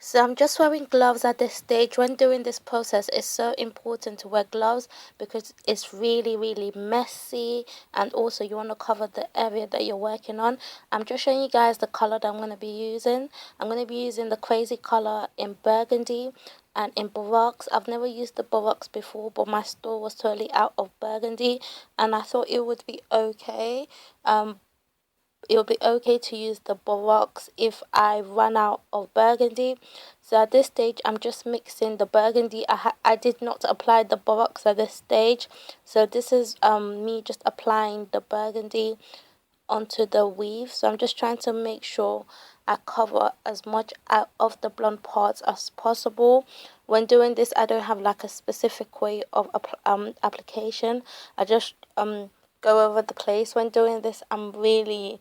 So I'm just wearing gloves at this stage. When doing this process, it's so important to wear gloves because it's really, really messy, and also you want to cover the area that you're working on. I'm just showing you guys the color that I'm going to be using. I'm going to be using the crazy color in Burgundy and in Baroques. I've never used the Baroques before, but my store was totally out of Burgundy, and I thought it would be okay. It'll be okay to use the Baroques if I run out of Burgundy. So at this stage, I'm just mixing the Burgundy. I did not apply the Baroques at this stage. So this is me just applying the Burgundy onto the weave. So I'm just trying to make sure I cover as much out of the blonde parts as possible. When doing this, I don't have like a specific way of application. I just go over the place. When doing this, I'm really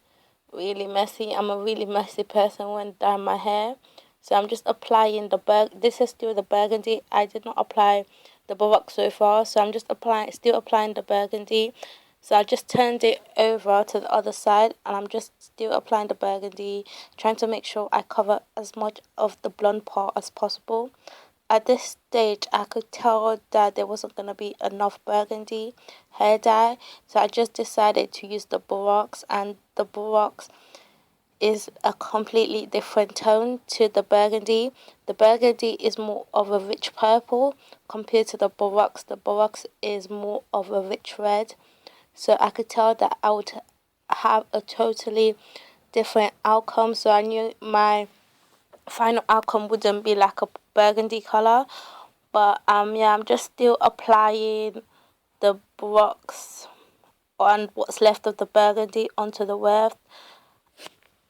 messy. I'm a really messy person when dyeing my hair. So I'm just applying this is still the Burgundy. I did not apply the Baroque so far, so I'm just still applying the Burgundy. So I just turned it over to the other side, and I'm just still applying the Burgundy, trying to make sure I cover as much of the blonde part as possible. At this stage, I could tell that there wasn't going to be enough Burgundy hair dye, so I just decided to use the Baroques, and the Baroques is a completely different tone to the Burgundy. The Burgundy is more of a rich purple compared to the Baroques. The Baroques is more of a rich red, so I could tell that I would have a totally different outcome, so I knew my final outcome wouldn't be like a burgundy color. But yeah, I'm just still applying the Baroques on what's left of the burgundy onto the weft.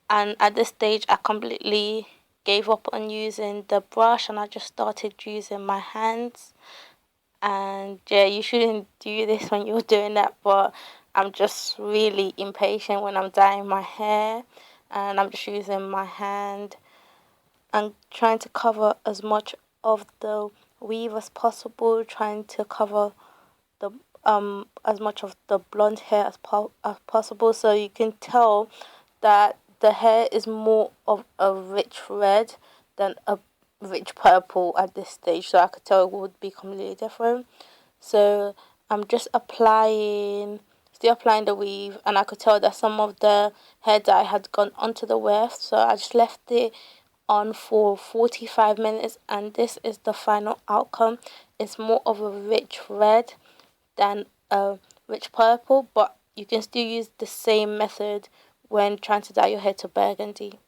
And at this stage, I completely gave up on using the brush, and I just started using my hands. And yeah, you shouldn't do this when you're doing that, but I'm just really impatient when I'm dyeing my hair, and I'm just using my hand and trying to cover as much of the weave as possible, trying to cover the as much of the blonde hair as possible, so you can tell that the hair is more of a rich red than a rich purple at this stage, so I could tell it would be completely different. So I'm just still applying the weave, and I could tell that some of the hair dye had gone onto the weft, so I just left it on for 45 minutes, and this is the final outcome. It's more of a rich red than a rich purple, but you can still use the same method when trying to dye your hair to burgundy.